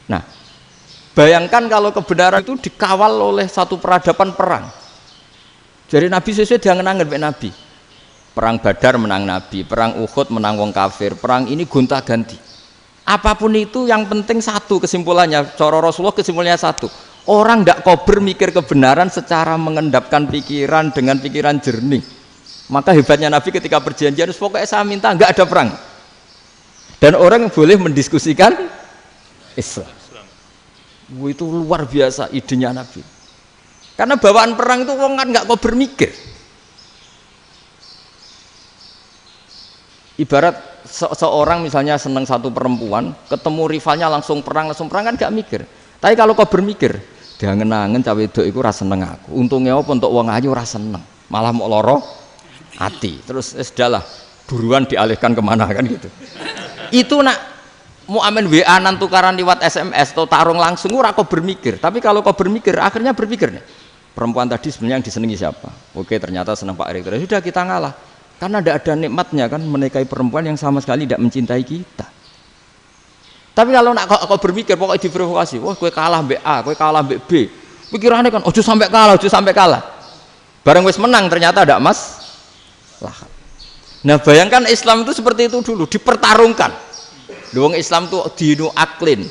Nah, bayangkan kalau kebenaran itu dikawal oleh satu peradaban perang. Jadi Nabi sesuai diangen-angen Nabi. Perang Badar menang Nabi, perang Uhud menang wong kafir, perang ini gonta-ganti. Apapun itu yang penting satu kesimpulannya, cara Rasulullah kesimpulannya satu. Orang tidak kober mikir kebenaran secara mengendapkan pikiran dengan pikiran jernih. Maka hebatnya Nabi ketika perjanjian, pokoknya saya minta nggak ada perang. Dan orang boleh mendiskusikan Islam. Itu luar biasa idenya Nabi. Karena bawaan perang itu orang kan nggak kober mikir. Ibarat seorang misalnya seneng satu perempuan, ketemu rivalnya langsung perang kan gak mikir. Tapi kalau kau bermikir, dia ngenangen cawe wedok iku ora seneng aku. Untungnya apa untuk wong ayu ora seneng, malah mau loro hati. Terus sudahlah, buruan dialihkan kemana kan gitu. Itu nak mau amen WA nan tukaran lewat SMS atau tarung langsung ora kau bermikir. Tapi kalau kau bermikir, akhirnya berpikir nih, perempuan tadi sebenarnya yang disenangi siapa? Oke, ternyata senang Pak Erik. Sudah kita ngalah. Karena tidak ada nikmatnya kan menikahi perempuan yang sama sekali tidak mencintai kita. Tapi kalau nak kau berpikir pokoknya diprovokasi, wah kue kalah mbak A, kue kalah mbak B, pikirannya kan, ojo sampai kalah. Bareng wis menang ternyata ada emas. Nah bayangkan Islam itu seperti itu dulu, dipertarungkan. Doang Islam itu dinu aklin,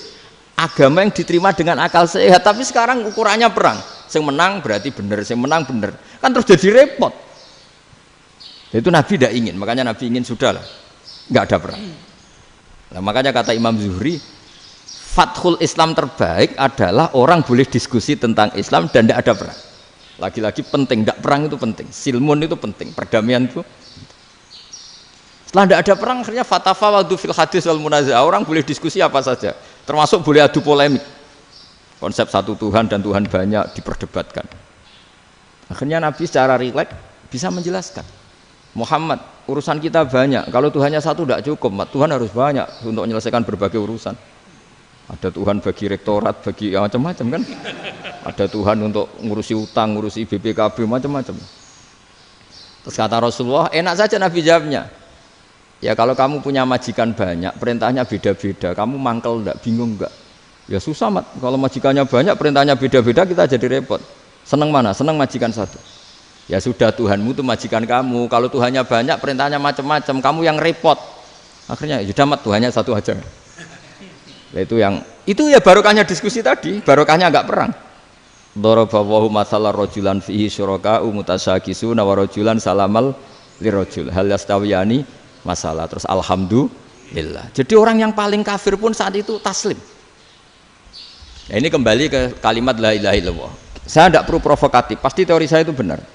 agama yang diterima dengan akal sehat. Tapi sekarang ukurannya perang, yang menang berarti benar, yang menang benar, kan terus jadi repot. Itu Nabi tidak ingin, makanya Nabi ingin sudahlah, nggak ada perang. Nah, makanya kata Imam Zuhri, fathul Islam terbaik adalah orang boleh diskusi tentang Islam dan tidak ada perang. Lagi-lagi penting, tidak perang itu penting, silmun itu penting, perdamaian itu. Setelah tidak ada perang, akhirnya fatafawadu fil hadis wal munazah, orang boleh diskusi apa saja, termasuk boleh adu polemik. Konsep satu Tuhan dan Tuhan banyak diperdebatkan. Akhirnya Nabi secara rileks bisa menjelaskan. Muhammad, urusan kita banyak. Kalau Tuhannya satu tidak cukup, Tuhan harus banyak untuk menyelesaikan berbagai urusan. Ada Tuhan bagi rektorat, bagi macam-macam kan. Ada Tuhan untuk ngurusi utang, ngurusi BPKB, macam-macam. Terus kata Rasulullah, enak saja Nabi jawabnya. Ya kalau kamu punya majikan banyak, perintahnya beda-beda, kamu mangkel enggak, bingung enggak? Ya susah mat. Kalau majikannya banyak, perintahnya beda-beda, kita jadi repot. Senang mana? Senang majikan satu. Ya sudah, Tuhanmu itu majikan kamu. Kalau Tuhannya banyak, perintahnya macam-macam, kamu yang repot. Akhirnya sudah mat, Tuhannya satu aja. Nah, itu ya barokahnya diskusi tadi, barokahnya enggak perang. Daraballahu mathalan rajulan fihi syuraka'u mutasyakisuna wa rajulan salamal lirajul hal yastawiyani masalah. Terus alhamdulillah. Jadi orang yang paling kafir pun saat itu taslim. Nah, ini kembali ke kalimat la ilaha illallah. Saya tidak perlu provokatif, pasti teori saya itu benar.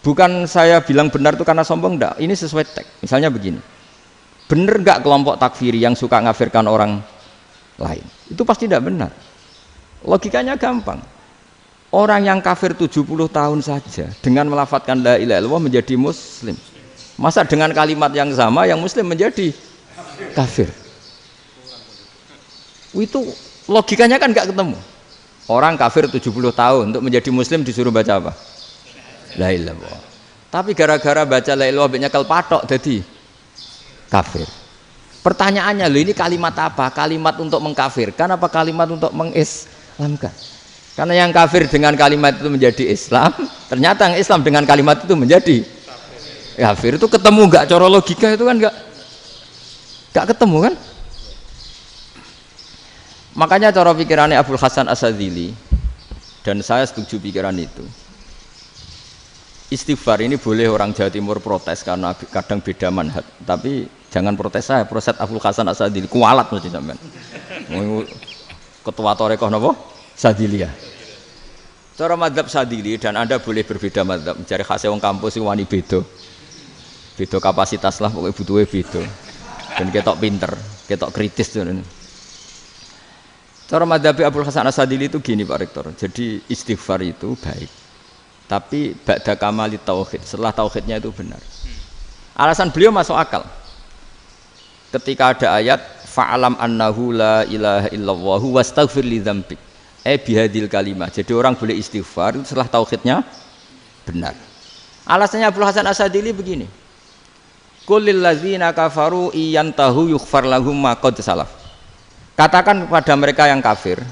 Bukan saya bilang benar itu karena sombong, enggak. Ini sesuai teks. Misalnya begini, benar enggak kelompok takfiri yang suka ngafirkan orang lain? Itu pasti tidak benar. Logikanya gampang. Orang yang kafir 70 tahun saja dengan melafadzkan la ilaha illallah menjadi muslim. Masa dengan kalimat yang sama yang muslim menjadi kafir? Itu logikanya kan enggak ketemu. Orang kafir 70 tahun untuk menjadi muslim disuruh baca apa? La ilaha illallah. Tapi gara-gara baca la ilaha illallah nyekel patok jadi kafir. Pertanyaannya, loh ini kalimat apa? Kalimat untuk mengkafirkan apa kalimat untuk mengislamkan? Karena yang kafir dengan kalimat itu menjadi Islam, ternyata yang Islam dengan kalimat itu menjadi kafir. Itu ketemu enggak cara logika itu kan enggak ketemu kan? Makanya cara pikirannya Abul Hasan Asyadzili, dan saya setuju pikiran itu. Istighfar ini boleh orang Jawa Timur protes karena kadang beda manhaj, tapi jangan protes saya, protes Abul Hasan Asyadzili, kualat mesti sampean. Ketua Torekoh napa? Sadziliyah. Cara madzhab Sadzili, dan Anda boleh berbeda madzhab, mencari khasnya wong kampus itu wani beda. Beda kapasitas lah, pokoknya butuhnya beda. Dan ketok pinter, ketok kritis tuh. Cara madzhab Abul Hasan Asyadzili itu gini Pak Rektor. Jadi istighfar itu baik. Tapi ba'da kamali tauhid, setelah tauhidnya itu benar. Alasan beliau masuk akal. Ketika ada ayat fa'alam annahu la ilaha illallah wastaghfir li dzambik. Bihadil kalimah. Jadi orang boleh istighfar itu setelah tauhidnya benar. Alasannya Abul Hasan Asyadzili begini. Qul lil ladzina kafaru iyantahu yughfar lahum ma qad salaf. Katakan kepada mereka yang kafir,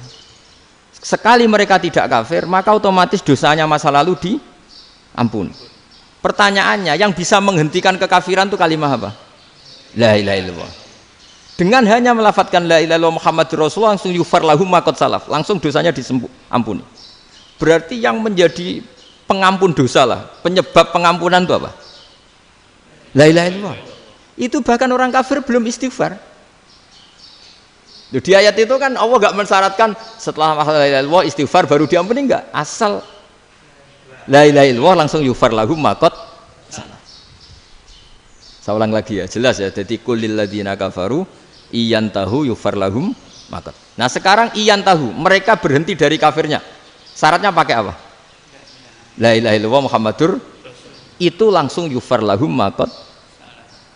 sekali mereka tidak kafir, maka otomatis dosanya masa lalu diampuni. Pertanyaannya, yang bisa menghentikan kekafiran itu kalimat apa? La ilaha illallah. Dengan hanya melafadzkan la ilaha illallah Muhammadur Rasulullah, langsung yufar lahum ma qad salaf, langsung dosanya diampuni. Berarti yang menjadi pengampun dosa lah, penyebab pengampunan itu apa? La ilaha illallah. Itu bahkan orang kafir belum istighfar. Di ayat itu kan Allah gak mensyaratkan setelah la ilaha illallah istighfar baru diampuni, enggak. Asal la ilaha illallah langsung yufar lahum ma qad salaf. Saya ulang lagi ya, jelas ya. Jadi kulil ladzina kafaru iyantahu yufar lahum ma qad. Nah, sekarang iyantahu, mereka berhenti dari kafirnya. Syaratnya pakai apa? La ilaha illallah Muhammadur, itu langsung yufar lahum ma qad.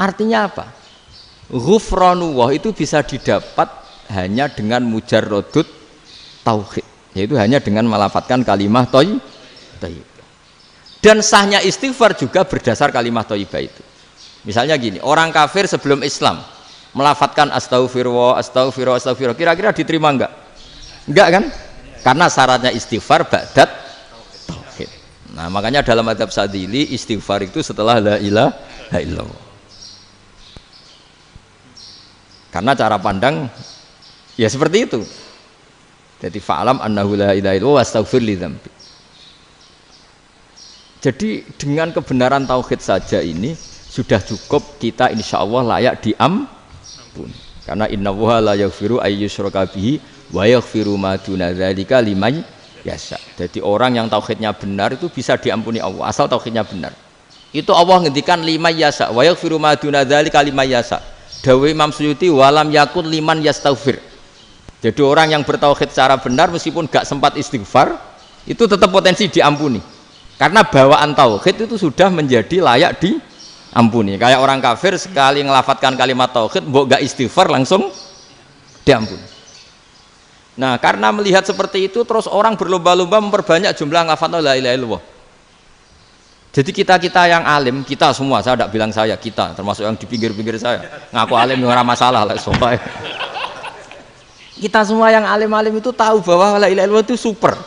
Artinya apa? Ghufranullah itu bisa didapat hanya dengan mujarrodut tauhid, yaitu hanya dengan melafadzkan kalimat thayyibah. Dan sahnya istighfar juga berdasar kalimat thayyibah itu. Misalnya gini, orang kafir sebelum Islam melafadzkan astaghfirullah, astaghfirullah, astaghfirullah, kira-kira diterima enggak? Enggak kan? Karena syaratnya istighfar ba'dat tauhid. Nah, makanya dalam mazhab Sadzili istighfar itu setelah la ilaha illallah. Karena cara pandang ya seperti itu. Jadi fa'lam annahu la ilaha illallah wastaghfir li dzambi. Jadi dengan kebenaran tauhid saja ini sudah cukup kita insya Allah layak diampuni. Karena innallaha la yaghfiru ayyusyraka bihi wa yaghfiru ma duna dzalika liman yasha. Jadi orang yang tauhidnya benar itu bisa diampuni Allah asal tauhidnya benar. Itu Allah ngendikan liman yasha wa yaghfiru ma duna dzalika liman yasha. Dawe Imam Suyuti walam yakun liman yastaghfir. Jadi orang yang bertauhid secara benar meskipun gak sempat istighfar itu tetap potensi diampuni. Karena bawaan tauhid itu sudah menjadi layak diampuni. Kayak orang kafir sekali ngelafadzkan kalimat tauhid mbok gak istighfar langsung diampuni. Nah, karena melihat seperti itu terus orang berlomba-lomba memperbanyak jumlah ngelafadzkan la ilaha illallah. Jadi kita yang alim, kita semua, saya tidak bilang saya, kita termasuk yang di pinggir-pinggir saya ngaku alim yang orang masalah lah, soalnya kita semua yang alim-alim itu tahu bahwa la ilaha illallah itu super,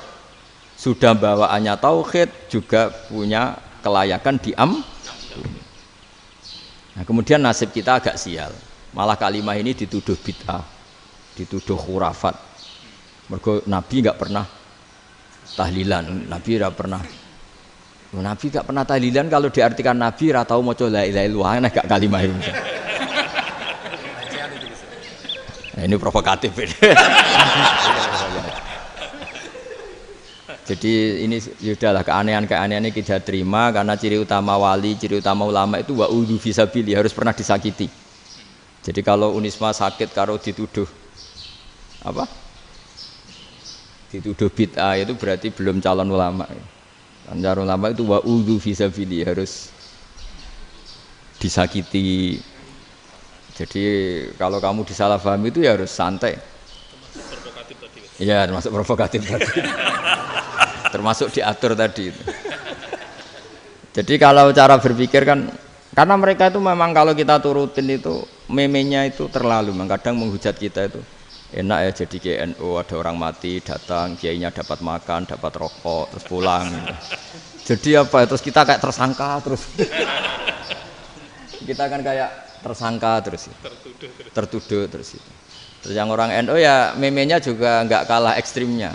sudah bawaannya tauhid, juga punya kelayakan nah, kemudian nasib kita agak sial, malah kalimat ini dituduh bid'ah, dituduh khurafat. Mergo Nabi nggak pernah tahlilan, Nabi nggak pernah. Nabi gak pernah tahlilan, kalau diartikan Nabi ra tau maca la ilaha illallah, nek gak kalimat itu. Nah, ini provokatif ini. Jadi ini sudahlah keanehan-keanehan ini kita terima karena ciri utama wali, ciri utama ulama itu wa'udhu fisabili, harus pernah disakiti. Jadi kalau Unisma sakit karo dituduh apa? Dituduh bid'ah itu berarti belum calon ulama. Anjar ulama itu wa'udhu fisabili, harus disakiti. Jadi kalau kamu disalahpahami itu ya harus santai. Iya, termasuk provokatif tadi. Termasuk diatur tadi itu. Jadi kalau cara berpikir kan, karena mereka itu memang kalau kita turutin itu memenya itu terlalu, kadang menghujat kita itu. Enak ya jadi KNU, ada orang mati datang, kiainya dapat makan, dapat rokok, terus pulang gitu. Jadi apa, terus kita kayak tersangka terus. Kita kan kayak tersangka terus, tertuduh terus itu. Terus yang orang NU ya memenya juga nggak kalah ekstrimnya.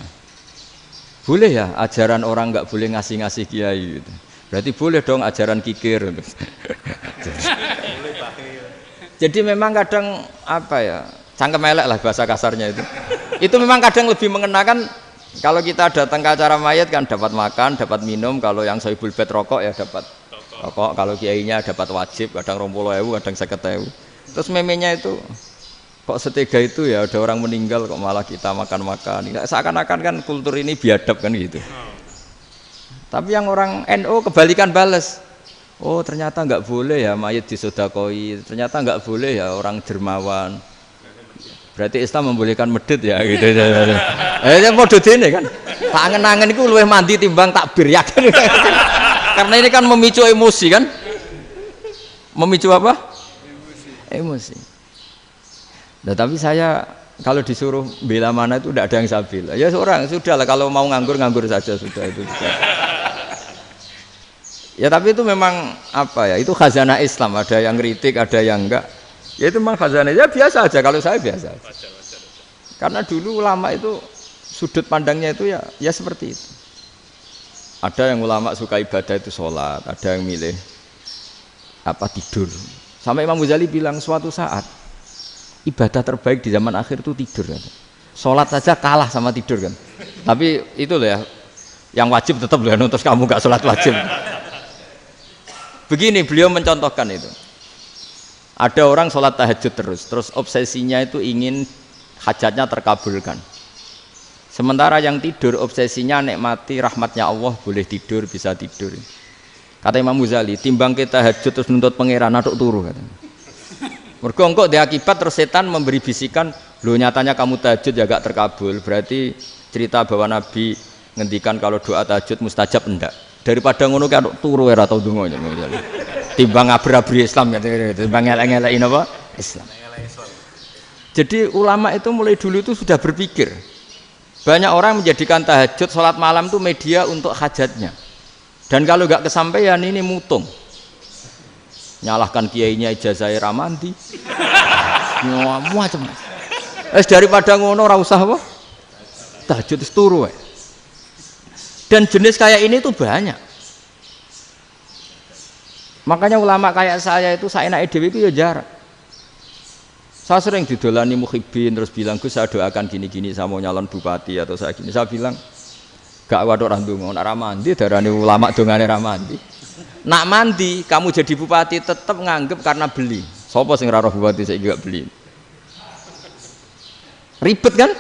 Boleh ya ajaran orang nggak boleh ngasih-ngasih kiai gitu. Berarti boleh dong ajaran kikir. Jadi memang kadang apa ya, cangkem elek lah bahasa kasarnya itu. Itu memang kadang lebih mengenakan. Kalau kita datang ke acara mayat kan dapat makan, dapat minum. Kalau yang sohibul bed rokok ya dapat rokok. Kalau kiainya dapat wajib, kadang 20.000, kadang 50.000. Terus memenya itu kok setega itu ya, ada orang meninggal kok malah kita makan-makan. Seakan-akan kan kultur ini biadab kan gitu. Tapi yang orang NU kebalikan bales. Oh ternyata nggak boleh ya mayat disodakoi. Ternyata nggak boleh ya orang dermawan. Berarti Islam membolehkan medit ya gitu. Model ini kan. Tak angen-angen itu luwih mandi timbang takbir ya kan. Karena ini kan memicu emosi kan. Memicu apa? Emosi. Nah, tapi saya kalau disuruh bela mana itu tidak ada yang saya bela. Ya seorang sudah lah, kalau mau nganggur saja sudah itu. Ya tapi itu memang apa ya, itu khazanah Islam, ada yang kritik, ada yang enggak. Ya itu memang khazanah, ya biasa aja kalau saya biasa aja. Karena dulu ulama itu sudut pandangnya itu ya seperti itu. Ada yang ulama suka ibadah itu sholat, ada yang milih apa tidur. Sampai Imam Ghazali bilang suatu saat ibadah terbaik di zaman akhir itu tidur kan. Sholat saja kalah sama tidur kan. Tapi itu loh ya, yang wajib tetap loh, terus kamu gak sholat wajib. Begini beliau mencontohkan itu. Ada orang sholat tahajud terus obsesinya itu ingin hajatnya terkabulkan. Sementara yang tidur obsesinya nikmati rahmatnya Allah, boleh tidur, bisa tidur. Kata Imam Ghazali, timbang kita tahajud terus nuntut pangeran aduk turu katanya. Mergo engko dia akibat terus setan memberi bisikan, lho nyatanya kamu tahajud ya gak terkabul. Berarti cerita bahwa Nabi ngendikan kalau doa tahajud mustajab enggak. Daripada ngono ki aduk turu ora tau ndonga. Timbang abri-abri Islam ya, timbang elek-elekin apa? Islam. Jadi ulama itu mulai dulu itu sudah berpikir. Banyak orang menjadikan tahajud, sholat malam itu media untuk hajatnya. Dan kalau nggak kesampaian ini mutung. Nyalahkan kiainya ijazah ramandi. Macam. Daripada ngono ora usah apa? Tahajud itu turu. Dan jenis kayak ini tuh banyak. Makanya ulama kayak saya itu saenake dhewe itu ya jarak. Saya sering didolani muhibbin terus bilang, Gus saya doakan gini-gini, saya mau nyalon bupati atau saya gini. Saya bilang, gak waduh orang dongo, nak ramandi, darani ulama dongane ramandi. Nak mandi, kamu jadi bupati tetap nganggep karena beli. Sopo sing raro bupati saya juga beli. Ribet kan?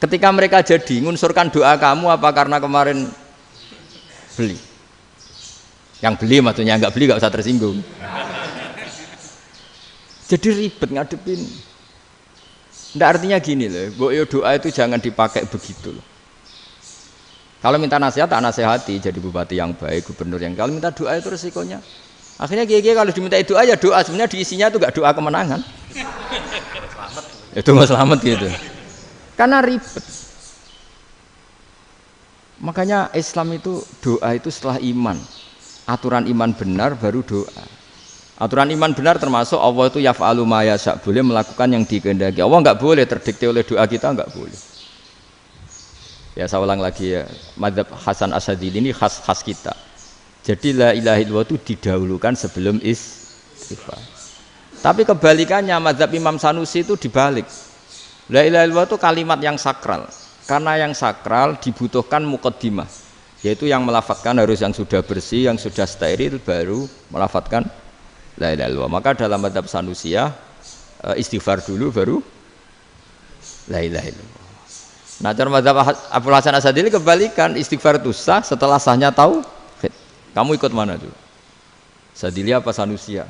Ketika mereka jadi, ngunsurkan doa kamu apa karena kemarin beli? Yang beli maksudnya, nggak beli nggak usah tersinggung. Jadi ribet ngadepin. Nggak artinya gini loh, boyo doa itu jangan dipakai begitu loh. Kalau minta nasihat, tak nasihati jadi bupati yang baik, gubernur yang. Kalau minta doa itu resikonya. Akhirnya kiai-kiai kalau diminta doa ya doa, sebenarnya diisinya itu nggak doa kemenangan. Itu nggak selamat gitu. Karena ribet. Makanya Islam itu doa itu setelah iman. Aturan iman benar baru doa. Aturan iman benar termasuk Allah itu yaf'alu ma yasha, boleh melakukan yang dikehendaki. Allah enggak boleh terdikte oleh doa kita, enggak boleh. Ya saya ulang lagi ya, mazhab Hasan Asyadzili ini khas kita. Jadi la ilaha illallah itu didahulukan sebelum istighfar. Tapi kebalikannya mazhab Imam Sanusi itu dibalik. La ilaha illallah itu kalimat yang sakral. Karena yang sakral dibutuhkan muqaddimah, yaitu yang melafadzkan harus yang sudah bersih, yang sudah steril baru melafadzkan la ilaha illallah. Maka dalam mazhab Sanusiyah istighfar dulu baru la ilaha illallah. Nah, cara mazhab Abdul Hasan Asyadzili kebalikan, istighfar itu sah setelah sahnya tauhid. Kamu ikut mana tuh? Asyadzili apa Sanusiyah?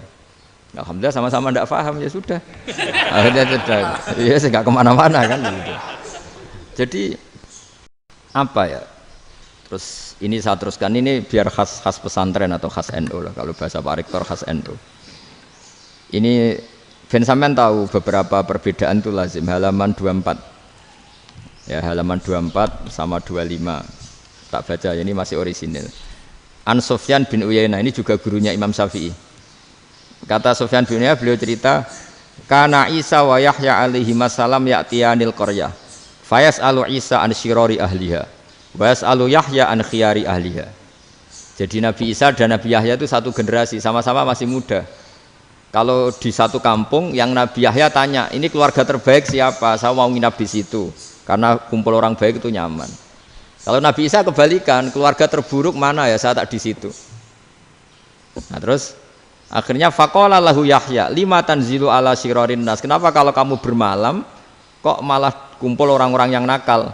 Alhamdulillah sama-sama tidak paham ya sudah. Akhirnya sudah. Ya enggak kemana-mana kan gitu. Jadi apa ya? Terus ini saya teruskan, ini biar khas pesantren atau khas NU lah, kalau bahasa Pak Rektor khas NU. Ini Ben sampean tahu beberapa perbedaan itu lazim, halaman 24. Ya, halaman 24 sama 25. Tak baca, ini masih orisinil. An Sufyan bin Uyainah, ini juga gurunya Imam Syafi'i. Kata Sufyan bin Uyainah, beliau cerita, kana Isa wa Yahya alaihi masalam ya'tiyanil qaryah. Fayas'alu Isa an syirari ahliha. Wa yas'alu Yahya an khiyari ahliha. Jadi Nabi Isa dan Nabi Yahya itu satu generasi, sama-sama masih muda. Kalau di satu kampung yang Nabi Yahya tanya, ini keluarga terbaik siapa? Saya mau nginap di situ. Karena kumpul orang baik itu nyaman. Kalau Nabi Isa kebalikan, keluarga terburuk mana ya, saya tak di situ. Nah terus akhirnya faqala lahu Yahya, lima tanzilu ala syirarin nas. Kenapa kalau kamu bermalam kok malah kumpul orang-orang yang nakal?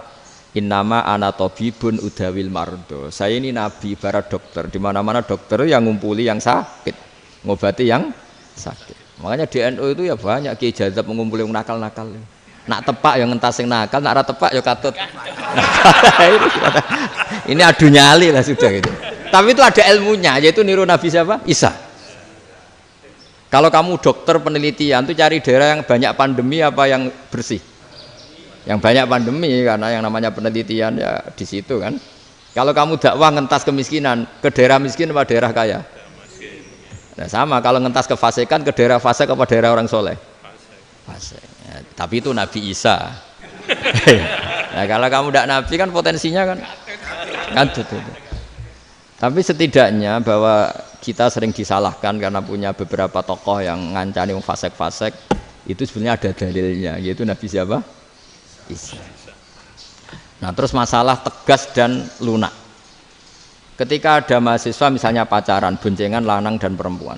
Innama ana tabibun udawil mardo. Saya ini nabi ibarat dokter. Di mana-mana dokter yang ngumpuli yang sakit, ngobati yang sakit. Makanya di NU itu ya banyak kiai jazab mengumpuli yang nakal-nakal. Nak tepak yang entas yang nakal, nak ora tepak ya katut. Ini adu nyali lah sudah gitu. Tapi itu ada ilmunya, yaitu niru Nabi siapa? Isa. Kalau kamu dokter penelitian tuh cari daerah yang banyak pandemi apa yang bersih? Yang banyak pandemi, karena yang namanya penelitian ya di situ kan. Kalau kamu dakwah ngentas kemiskinan, ke daerah miskin apa daerah kaya? Nah sama, kalau ngentas kefasikan ke daerah fasik apa daerah orang soleh? Fasik. Ya, tapi itu Nabi Isa. Nah kalau kamu tidak Nabi kan potensinya kan itu. Tapi setidaknya bahwa kita sering disalahkan karena punya beberapa tokoh yang ngancani fasik-fasik, itu sebenarnya ada dalilnya, yaitu Nabi siapa? Isa. Nah terus masalah tegas dan lunak. Ketika ada mahasiswa misalnya pacaran, boncengan lanang dan perempuan,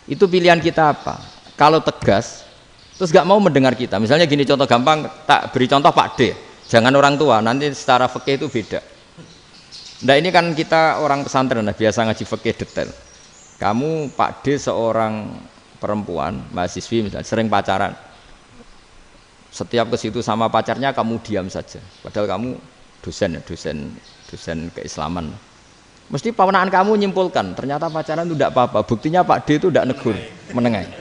itu pilihan kita apa? Kalau tegas, terus gak mau mendengar kita. Misalnya gini, contoh gampang, tak beri contoh Pak D, jangan orang tua, nanti secara fikih itu beda. Nah ini kan kita orang pesantren, nah, biasa ngaji fikih detail. Kamu Pak D seorang perempuan, mahasiswi misalnya, sering pacaran. Setiap ke situ sama pacarnya kamu diam saja. Padahal kamu dosen keislaman. Mesti pawanaan kamu nyimpulkan, ternyata pacaran itu tidak apa-apa. Buktinya Pak D itu tidak negur, menengahi.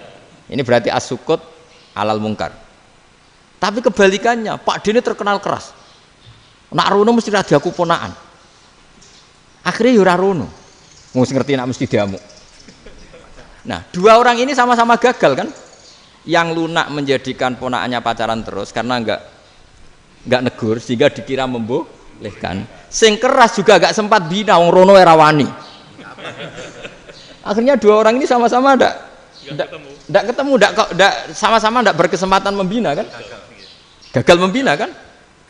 Ini berarti as-sukut alal mungkar. Tapi kebalikannya, Pak D ini terkenal keras. Nak rono mesti ra diaku ponaan. Akhirnya ya ora rono. Mesti ngerti nak mesti diamuk. Nah, dua orang ini sama-sama gagal kan? Yang lunak menjadikan ponaannya pacaran terus karena enggak negur sehingga dikira membolehkan. Sing keras juga gak sempat bina wong rono era wani. Akhirnya dua orang ini sama-sama ndak ketemu, sama-sama ndak berkesempatan membina kan? Gagal membina kan?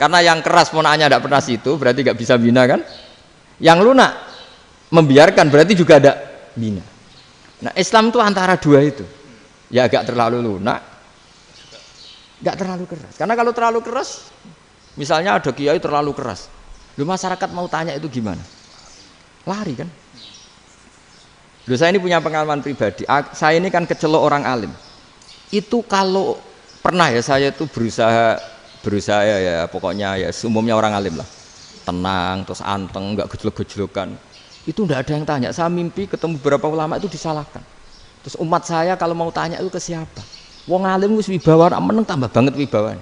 Karena yang keras ponaannya ndak pernah situ, berarti gak bisa bina kan? Yang lunak membiarkan berarti juga ada bina. Nah, Islam itu antara dua itu. Ya agak terlalu lunak, gak terlalu keras. Karena kalau terlalu keras, misalnya ada kiai terlalu keras, lu masyarakat mau tanya itu gimana? Lari kan? Lu saya ini punya pengalaman pribadi. Saya ini kan kecelok orang alim. Itu kalau pernah ya saya itu berusaha ya pokoknya ya umumnya orang alim lah. Tenang, terus anteng, nggak gejlok-gejlokan. Itu nggak ada yang tanya. Saya mimpi ketemu beberapa ulama itu disalahkan. Terus umat saya kalau mau tanya itu ke siapa? Wong alim wis wibawa, meneng tambah banget wibawane.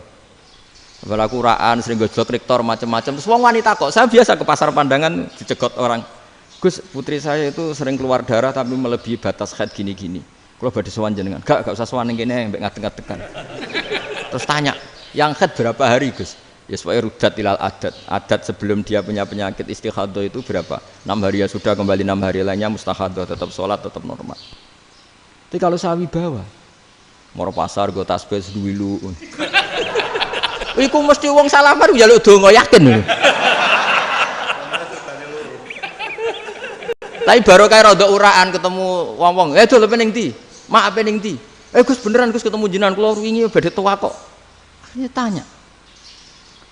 Kepala Quran, sering gojlok rektor macam-macam. Terus wong wanita kok, saya biasa ke pasar pandangan dicegot orang. Gus, putri saya itu sering keluar darah tapi melebihi batas haid gini-gini. Kalau badhe sowan jenengan, gak usah sowan ning kene mbek ngadeg-ngadegan. Terus tanya, yang haid berapa hari, Gus? Ya supaya rudat ilal adat sebelum dia punya penyakit istihadah itu berapa? 6 hari ya sudah, kembali 6 hari lainnya mustahadah, tetap sholat, tetap normal. Tapi kalau saya wibawa, mau pasar gue tasbih seduwilu. Iku mesti wong salaman njaluk donga yakin. Tapi baru kayak rada uraan ketemu wong-wong, dol pening ndi? Mak pening ndi? Gus beneran Gus ketemu jenengan kula wingi badhe tuwa kok. Akhirnya tanya.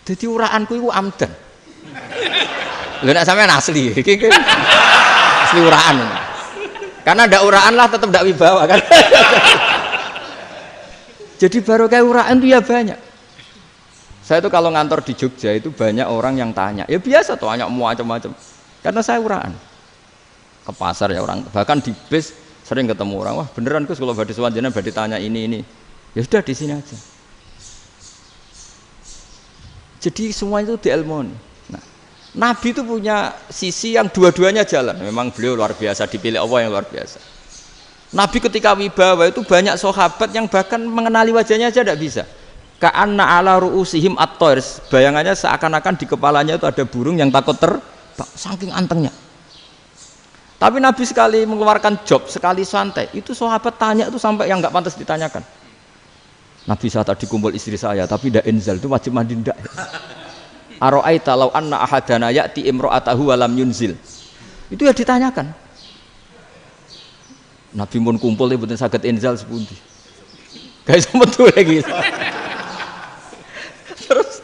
Dadi uraanku iku amdan. Lho nek sampean asli, iki asli uraan. Karena ndak uraan lah tetap ndak wibawa kan. Jadi baru kayak uraan itu ya banyak. Saya itu kalau ngantor di Jogja itu banyak orang yang tanya. Ya biasa tuh tanya macam-macam. Karena saya uraan. Ke pasar ya orang, bahkan di bis sering ketemu orang. Wah beneran Gus kalau badhe sowan jenengan badhe tanya ini. Ya sudah di sini aja. Jadi semua itu diilmoni. Nah, Nabi itu punya sisi yang dua-duanya jalan. Memang beliau luar biasa, dipilih Allah yang luar biasa. Nabi ketika wibawa itu banyak sahabat yang bahkan mengenali wajahnya aja tidak bisa. Ka'anna ala ru'usihim at-thair. Bayangannya seakan-akan di kepalanya itu ada burung yang takut terbang, saking antengnya. Tapi Nabi sekali mengeluarkan job, sekali santai, itu sahabat tanya itu sampai yang nggak pantas ditanyakan. Nabi saya tadi kumpul istri saya, tapi tidak inzal, itu wajib mandi ndak. Aro'aita law anna ahadana ya'ti imro'atahu walam yunzil. Itu ya ditanyakan. Nabi pun kumpul itu betul saged inzal sepundi. Guys betul lagi. Terus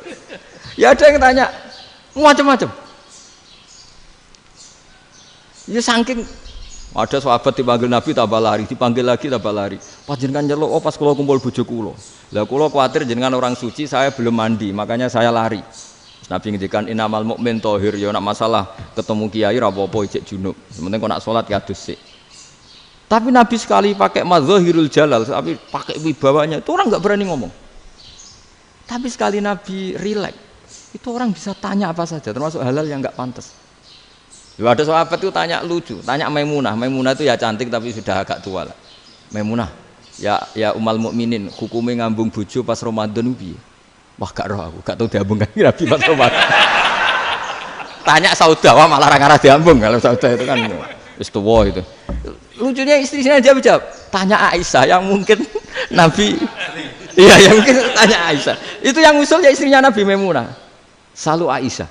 ya ada yang tanya macam-macam. Ya saking ada sahabat dipanggil Nabi tambah lari, dipanggil lagi tambah lari. Pas jenengan nyeluk, oh pas kula kumpul bojo kula. Lah kula kuwatir jenengan orang suci, saya belum mandi, makanya saya lari. Nabi ngendikan innamal mukmin thahir, ya nak masalah ketemu kiai ra apa-apa ijek junub. Sementing kok nak salat kados sik. Tapi Nabi sekali pakai madzahirul jalal, tapi pakai wibawanya, itu orang nggak berani ngomong. Tapi sekali Nabi rileks, itu orang bisa tanya apa saja, termasuk halal yang nggak pantas. Ya, ada sahabat itu tanya lucu, tanya Maimunah. Maimunah itu ya cantik tapi sudah agak tua lah. Maimunah, ya umal mukminin, hukumnya ngambung bojo pas Ramadan piye? Wah gak roh aku, gak tahu diambung kan Nabi pas Ramadan. Tanya Saudah, wah malah orang-orang diambung kalau Saudah itu kan wis tuwa itu. Lucunya istrinya jawab, tanya Aisyah yang mungkin Nabi, iya yang mungkin tanya Aisyah. Itu yang usul ya istrinya Nabi Maimunah. Selalu Aisyah.